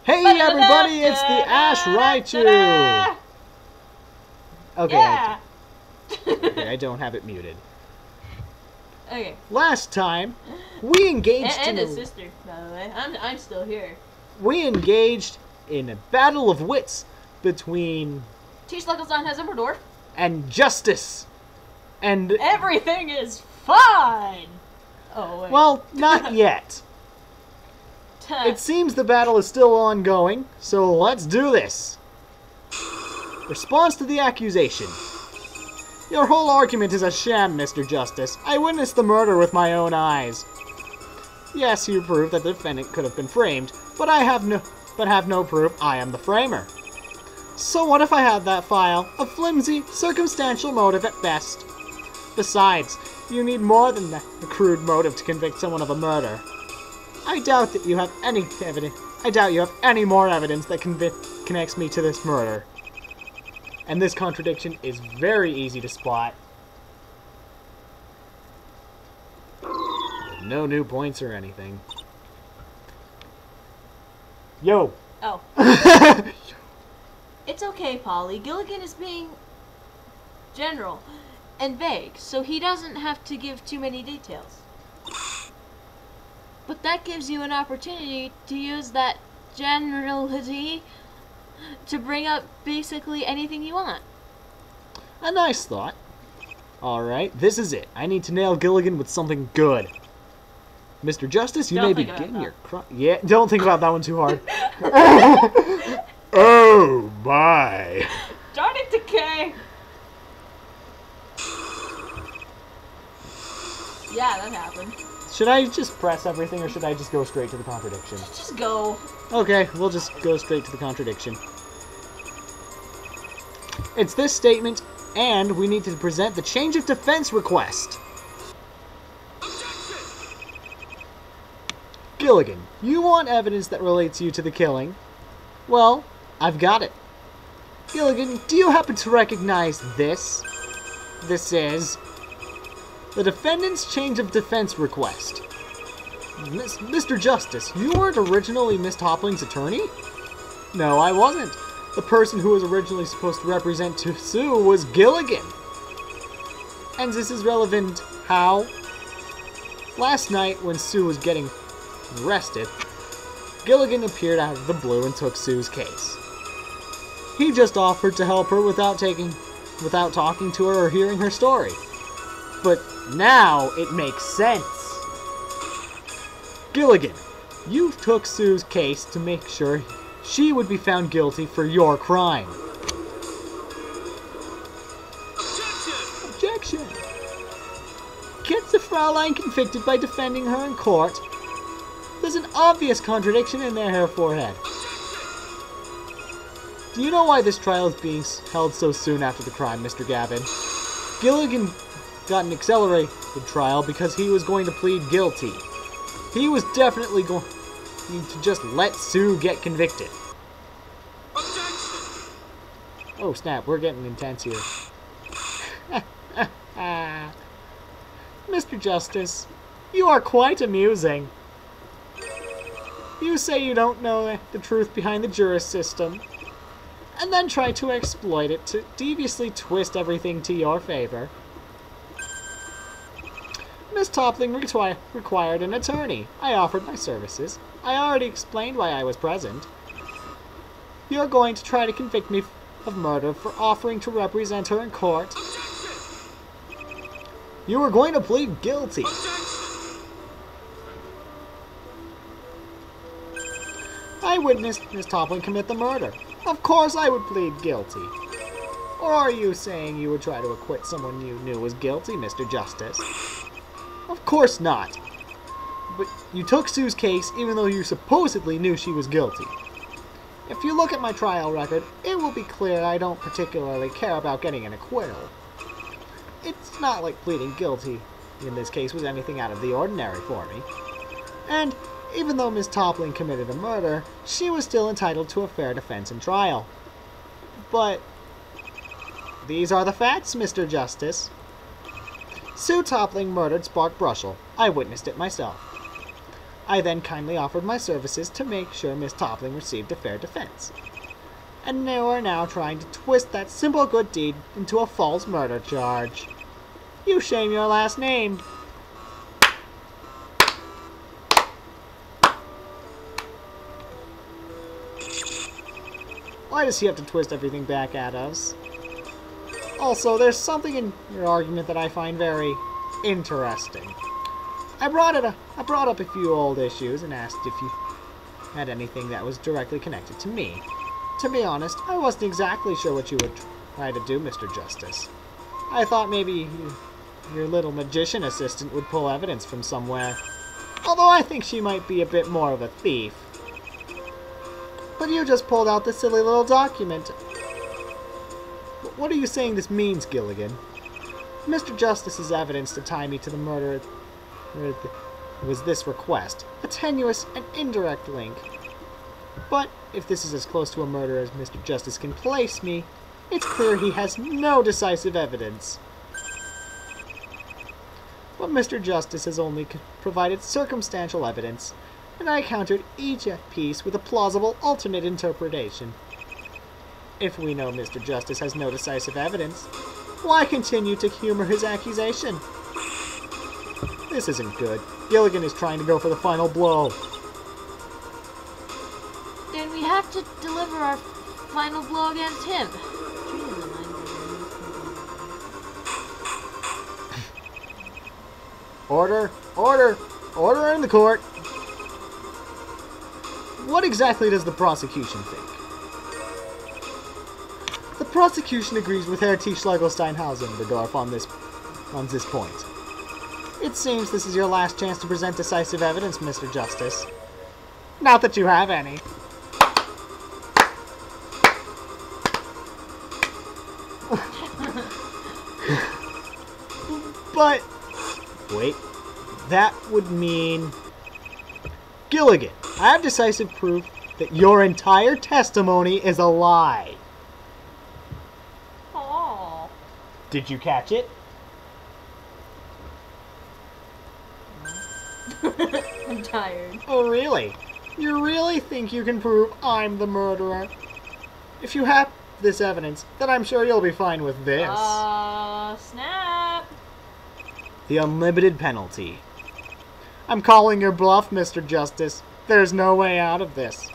Hey everybody, it's the Ash Raichu! Okay, Yeah. okay, I don't have it muted. Okay. Last time, we engaged And in his sister, by the way. I'm still here. we engaged in a battle of wits between T-Sluckleson has Immerdorf. and Justice. And Everything is fine! Oh, wait. well, not yet. It seems the battle is still ongoing, so let's do this. Response to the accusation. Your whole argument is a sham, Mr. Justice. I witnessed the murder with my own eyes. Yes, you prove that the defendant could have been framed, but have no proof I am the framer. So what if I had that file? A flimsy, circumstantial motive at best. Besides, you need more than a crude motive to convict someone of a murder. I doubt that you have any evidence. I doubt you have any more evidence that connects me to this murder. And this contradiction is very easy to spot. No new points or anything. Yo. Oh. It's okay, Polly. Gilligan is being general and vague, so he doesn't have to give too many details. But that gives you an opportunity to use that generality to bring up basically anything you want. A nice thought. Alright, this is it. I need to nail Gilligan with something good. Mr. Justice, you may begin your crime. Yeah, don't think about that one too hard. Oh my. Darn it, Decay! Yeah, that happened. Should I just press everything, or should I just go straight to the contradiction? Just go. Okay, we'll just go straight to the contradiction. It's this statement, and we need to present the change of defense request. Gilligan, you want evidence that relates you to the killing? Well, I've got it. Gilligan, do you happen to recognize this? This is the defendant's change of defense request. Mr. Justice, you weren't originally Miss Topling's attorney? No, I wasn't. The person who was originally supposed to represent Sue was Gilligan. And this is relevant how? Last night, when Sue was getting arrested, Gilligan appeared out of the blue and took Sue's case. He just offered to help her without talking to her or hearing her story. But now it makes sense. Gilligan, you took Sue's case to make sure she would be found guilty for your crime. Objection! Objection! Gets the Fraulein convicted by defending her in court? There's an obvious contradiction in their hair forehead. Do you know why this trial is being held so soon after the crime, Mr. Gavin? Gilligan got an accelerated trial because he was going to plead guilty. He was definitely going to just let Sue get convicted. Oh snap, we're getting intense here. Mr. Justice, you are quite amusing. You say you don't know the truth behind the juris system, and then try to exploit it to deviously twist everything to your favor. Miss Topling required an attorney. I offered my services. I already explained why I was present. You're going to try to convict me of murder for offering to represent her in court. You were going to plead guilty. I witnessed Miss Topling commit the murder. Of course I would plead guilty. Or are you saying you would try to acquit someone you knew was guilty, Mr. Justice? Of course not. But you took Sue's case even though you supposedly knew she was guilty. If you look at my trial record, it will be clear I don't particularly care about getting an acquittal. It's not like pleading guilty in this case was anything out of the ordinary for me. And even though Miss Topling committed a murder, she was still entitled to a fair defense and trial. But these are the facts, Mr. Justice. Sue Topling murdered Spark Brushel. I witnessed it myself. I then kindly offered my services to make sure Miss Toppling received a fair defense. And they are now trying to twist that simple good deed into a false murder charge. You shame your last name. Why does he have to twist everything back at us? Also, there's something in your argument that I find very interesting. I brought up a few old issues and asked if you had anything that was directly connected to me. To be honest, I wasn't exactly sure what you would try to do, Mr. Justice. I thought maybe your little magician assistant would pull evidence from somewhere. Although I think she might be a bit more of a thief. But you just pulled out this silly little document. What are you saying this means, Gilligan? Mr. Justice's evidence to tie me to the murder was this request, a tenuous and indirect link. But if this is as close to a murder as Mr. Justice can place me, it's clear he has no decisive evidence. But Mr. Justice has only provided circumstantial evidence, and I countered each piece with a plausible alternate interpretation. If we know Mr. Justice has no decisive evidence, why continue to humor his accusation? This isn't good. Gilligan is trying to go for the final blow. Then we have to deliver our final blow against him. Order! Order! Order in the court! What exactly does the prosecution think? The prosecution agrees with Herr T. Schlegel-Steinhausen-Berdorf on this point. It seems this is your last chance to present decisive evidence, Mr. Justice. Not that you have any. But, wait, that would mean... Gilligan, I have decisive proof that your entire testimony is a lie. Oh. Did you catch it? I'm tired. Oh, really? You really think you can prove I'm the murderer? If you have this evidence, then I'm sure you'll be fine with this. Snap! The unlimited penalty. I'm calling your bluff, Mr. Justice. There's no way out of this.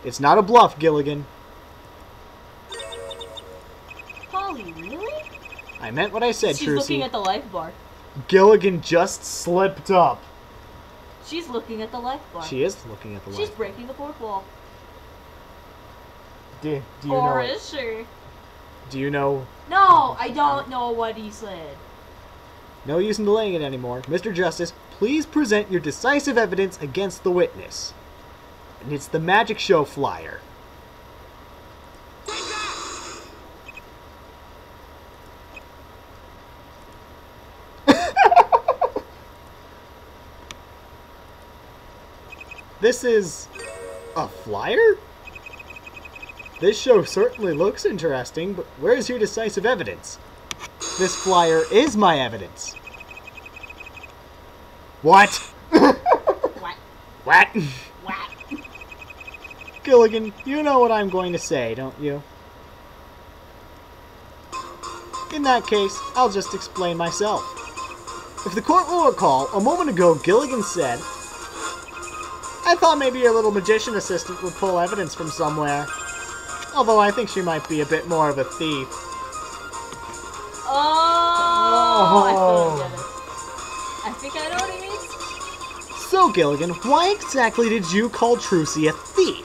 It's not a bluff, Gilligan. Polly, really? I meant what I said, She's Trucy. looking at the life bar. Gilligan just slipped up. She's looking at the life bar. She is looking at the life bar. She's breaking the fourth wall. Do you know Or it? is she? Do you know? No, I don't know what he said. No use in delaying it anymore. Mr. Justice, please present your decisive evidence against the witness. And it's the magic show flyer. This is a flyer? This show certainly looks interesting, but where's your decisive evidence? This flyer is my evidence. What? What? What? What? Gilligan, you know what I'm going to say, don't you? In that case, I'll just explain myself. If the court will recall, a moment ago Gilligan said, I thought maybe your little magician assistant would pull evidence from somewhere. Although I think she might be a bit more of a thief. Oh. I think I know what he means. So, Gilligan, why exactly did you call Trucy a thief?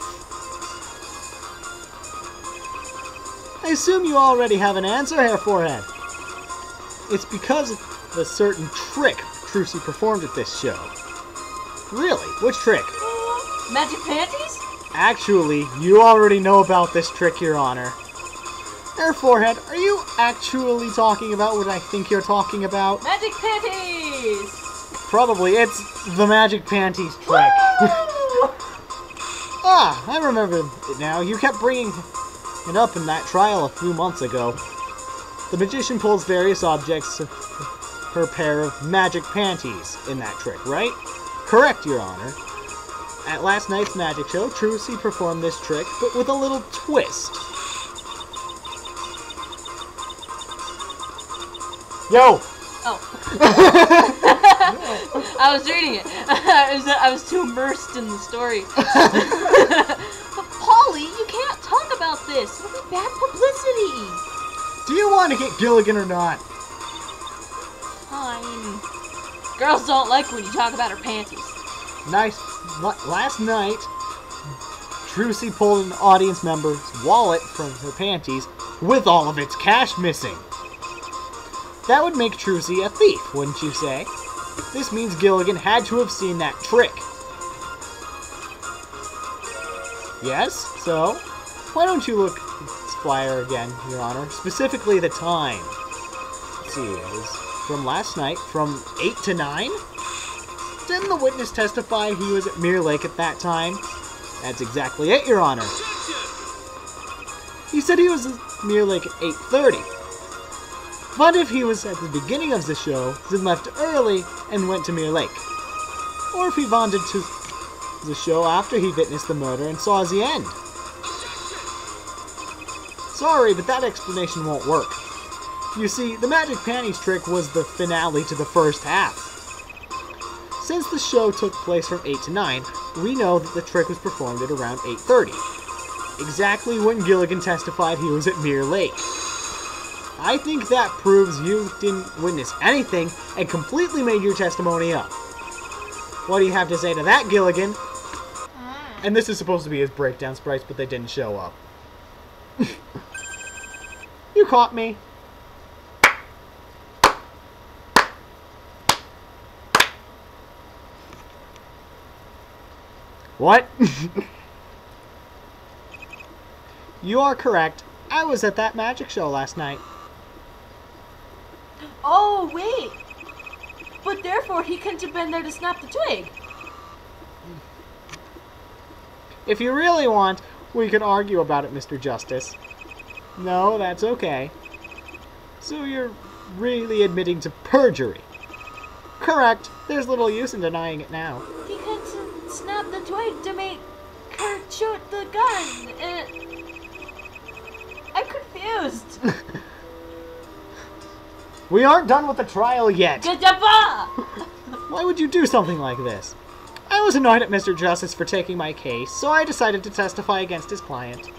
I assume you already have an answer, Herr Forehead. It's because of a certain trick Trucy performed at this show. Really? Which trick? Magic panties? Actually, you already know about this trick, Your Honor. Herr Forehead, are you actually talking about what I think you're talking about? Magic panties! Probably. It's the magic panties trick. Ah, I remember it now. You kept bringing it up in that trial a few months ago. The magician pulls various objects per pair of magic panties in that trick, right? Correct, Your Honor. At last night's magic show, Trucy performed this trick, but with a little twist. Yo! Oh. I was reading it. I was too immersed in the story. But Polly, you can't talk about this. It'll be bad publicity. Do you want to get Gilligan or not? Fine. Girls don't like when you talk about her panties. Nice. Last night, Trucy pulled an audience member's wallet from her panties with all of its cash missing. That would make Trucy a thief, wouldn't you say? This means Gilligan had to have seen that trick. Yes? So, why don't you look at this flyer again, Your Honor? Specifically the time. Let's see, it was from last night, from 8 to 9? Didn't the witness testify he was at Mirror Lake at that time? That's exactly it, Your Honor. He said he was at Mirror Lake at 8:30. But if he was at the beginning of the show, then left early and went to Mirror Lake. Or if he wandered to the show after he witnessed the murder and saw the end. Sorry, but that explanation won't work. You see, the Magic Panties trick was the finale to the first half. Since the show took place from 8 to 9, we know that the trick was performed at around 8:30. Exactly when Gilligan testified he was at Mirror Lake. I think that proves you didn't witness anything and completely made your testimony up. What do you have to say to that, Gilligan? And this is supposed to be his breakdown sprites, but they didn't show up. You caught me. What? You are correct. I was at that magic show last night. Oh, wait. But therefore, he couldn't have been there to snap the twig. If you really want, we could argue about it, Mr. Justice. No, that's okay. So you're really admitting to perjury. Correct. There's little use in denying it now. He couldn't have snapped the twig to make her shoot the gun. I'm confused. We aren't done with the trial yet. Why Why would you do something like this? I was annoyed at Mr. Justice for taking my case, so I decided to testify against his client.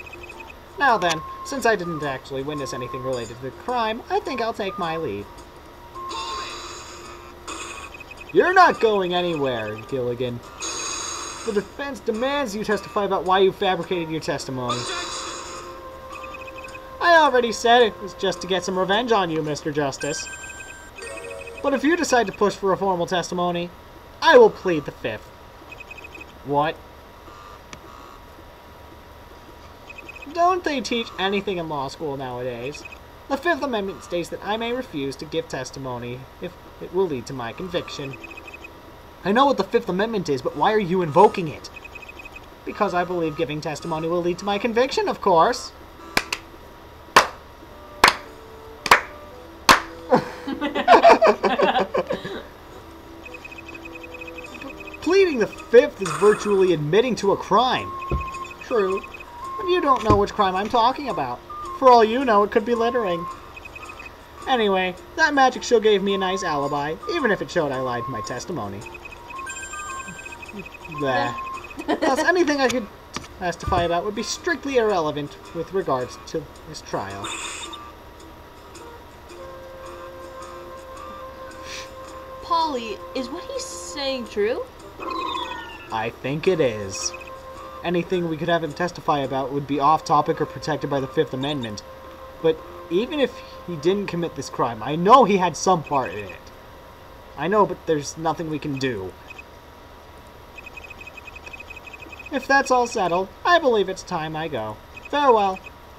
Now then, since I didn't actually witness anything related to the crime, I think I'll take my leave. You're not going anywhere, Gilligan. The defense demands you testify about why you fabricated your testimony. I already said it was just to get some revenge on you, Mr. Justice. But if you decide to push for a formal testimony, I will plead the fifth. What? Don't they teach anything in law school nowadays? The Fifth Amendment states that I may refuse to give testimony if it will lead to my conviction. I know what the Fifth Amendment is, but why are you invoking it? Because I believe giving testimony will lead to my conviction, of course. Pleading the fifth is virtually admitting to a crime. True, but you don't know which crime I'm talking about. For all you know, it could be littering. Anyway, that magic show gave me a nice alibi, even if it showed I lied in my testimony. Bleh. Thus, anything I could testify about would be strictly irrelevant with regards to this trial. Polly, is what he's saying true? I think it is. Anything we could have him testify about would be off-topic or protected by the Fifth Amendment. But even if he didn't commit this crime, I know he had some part in it. I know, but there's nothing we can do. If that's all settled, I believe it's time I go. Farewell.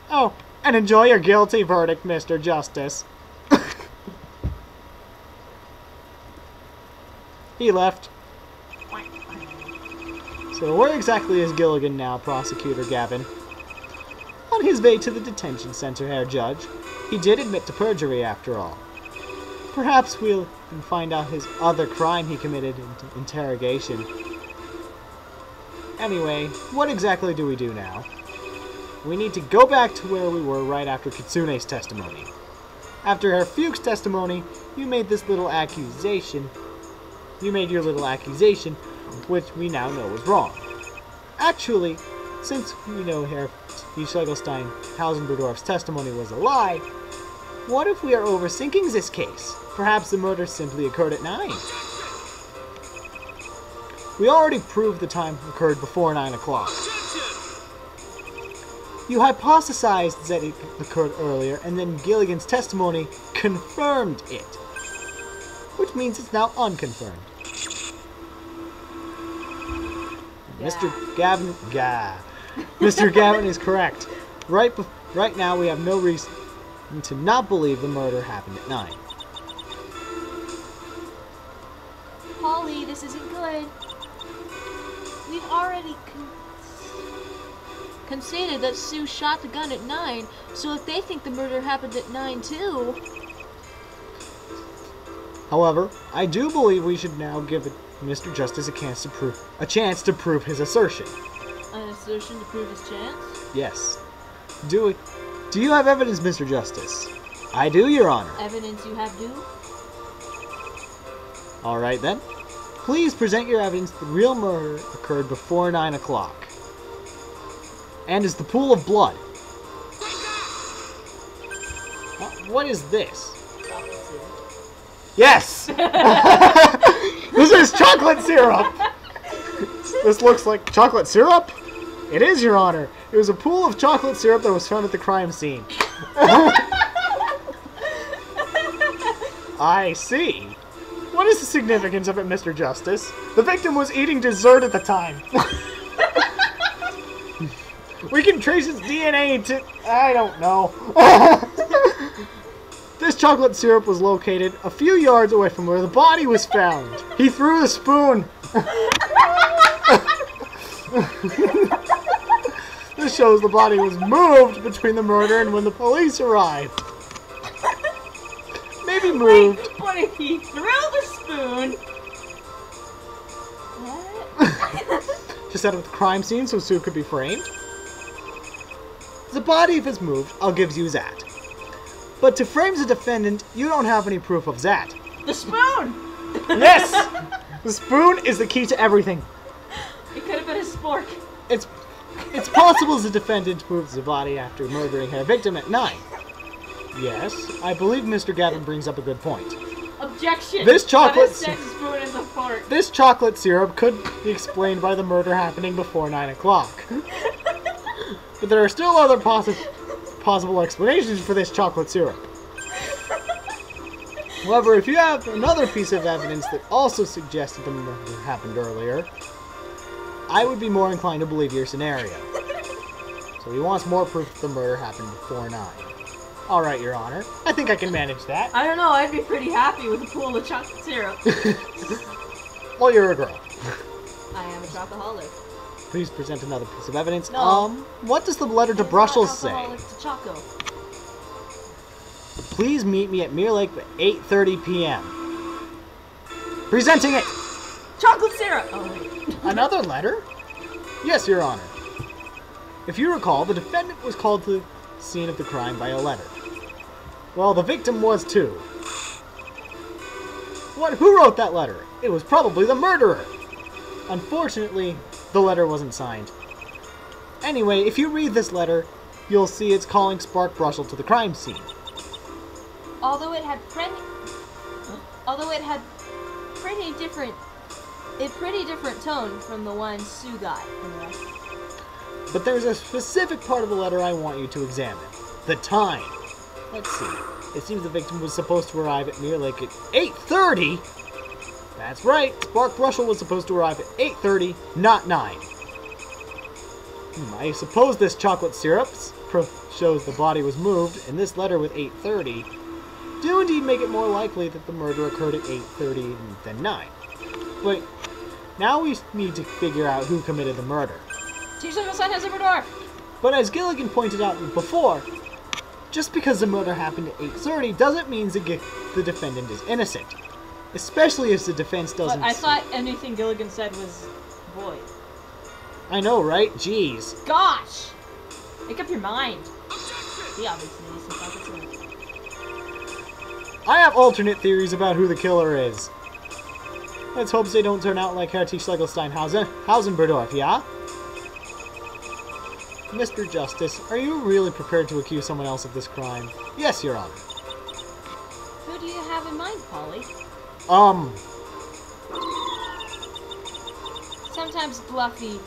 Oh, and enjoy your guilty verdict, Mr. Justice. He left. So where exactly is Gilligan now, Prosecutor Gavin? On his way to the detention center, Herr Judge. He did admit to perjury, after all. Perhaps we'll find out his other crime he committed in interrogation. Anyway, what exactly do we do now? We need to go back to where we were right after Kitsune's testimony. After her Fuchs testimony, you made this little accusation. You made your little accusation, which we now know was wrong. Actually, since we know Herr Schlegelstein Hausenberdorf's testimony was a lie, what if we are overthinking this case? Perhaps the murder simply occurred at 9. We already proved the time occurred before 9 o'clock. You hypothesized that it occurred earlier, and then Gilligan's testimony confirmed it. Which means it's now unconfirmed. Yeah. Mr. Gavin is correct. Right now we have no reason to not believe the murder happened at 9. Polly, this isn't good. We've already conceded that Sue shot the gun at 9, so if they think the murder happened at 9 too... However, I do believe we should now give Mr. Justice a chance to prove his assertion. An assertion to prove his chance? Yes. Do you have evidence, Mr. Justice? I do, Your Honor. Evidence you have due? Alright then. Please present your evidence the real murder occurred before 9 o'clock. And is the pool of blood. What is this? Yes! This is chocolate syrup! This looks like chocolate syrup? It is, Your Honor. It was a pool of chocolate syrup that was found at the crime scene. I see. What is the significance of it, Mr. Justice? The victim was eating dessert at the time. We can trace his DNA to... I don't know. This chocolate syrup was located a few yards away from where the body was found. He threw the spoon. This shows the body was moved between the murder and when the police arrived. Maybe moved. Wait, but if he threw the spoon... What? Just out of the crime scene so Sue could be framed? The body, if it's moved, I'll give you that. But to frame the defendant, you don't have any proof of that. The spoon! Yes! The spoon is the key to everything. It could have been a spork. It's possible the defendant moves the body after murdering her victim at 9. Yes, I believe Mr. Gavin brings up a good point. Objection! This chocolate spoon in the fork. This chocolate syrup could be explained by the murder happening before 9 o'clock. But there are still other possible explanations for this chocolate syrup. However, if you have another piece of evidence that also suggests that the murder happened earlier, I would be more inclined to believe your scenario. So he wants more proof that the murder happened before 9. Alright, Your Honor. I think I can manage that. I don't know, I'd be pretty happy with a pool of chocolate syrup. Well, you're a girl. I am a chocoholic. Please present another piece of evidence. No. What does the letter to Brussels say? Alcoholic to Choco. Please meet me at Mirror Lake at 8:30 p.m. Presenting it! Chocolate syrup! Oh, wait. Another letter? Yes, Your Honor. If you recall, the defendant was called to the scene of the crime by a letter. Well, the victim was too. Who wrote that letter? It was probably the murderer. Unfortunately, the letter wasn't signed. Anyway, if you read this letter, you'll see it's calling Spark Brussel to the crime scene. Although it had pretty different tone from the one Sue got. But there's a specific part of the letter I want you to examine. The time. Let's see. It seems the victim was supposed to arrive at Mirror Lake at 8:30. That's right. Spark Brussel was supposed to arrive at 8:30, not 9. I suppose this chocolate syrup shows the body was moved, and this letter with 8:30 do indeed make it more likely that the murder occurred at 8:30 than 9. But now we need to figure out who committed the murder. But as Gilligan pointed out before, just because the murder happened at 8:30 doesn't mean the defendant is innocent. Especially if the defense doesn't... But I thought anything Gilligan said was void. I know, right? Jeez. Gosh! Make up your mind. He obviously needs some self-esteem. I have alternate theories about who the killer is. Let's hope they don't turn out like Herr Schlegelsteinhausen, Hausenberdorf, yeah? Mr. Justice, are you really prepared to accuse someone else of this crime? Yes, Your Honor. Who do you have in mind, Polly? Sometimes bluffing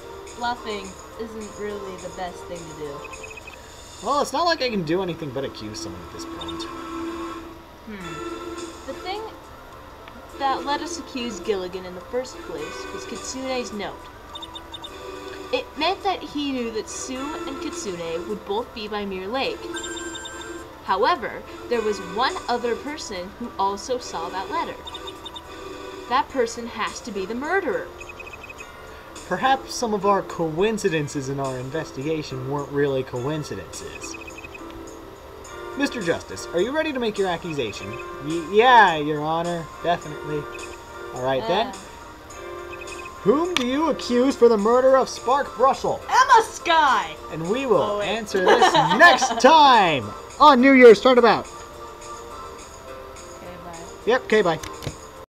isn't really the best thing to do. Well, it's not like I can do anything but accuse someone at this point. The thing that let us accuse Gilligan in the first place was Kitsune's note. It meant that he knew that Sue and Kitsune would both be by Mirror Lake. However, there was one other person who also saw that letter. That person has to be the murderer. Perhaps some of our coincidences in our investigation weren't really coincidences. Mr. Justice, are you ready to make your accusation? Yeah, Your Honor, definitely. Alright then. Whom do you accuse for the murder of Spark Brussel? Emma Sky! And we will answer this next time on New Year's Turnabout. Okay, bye. Yep, okay, bye.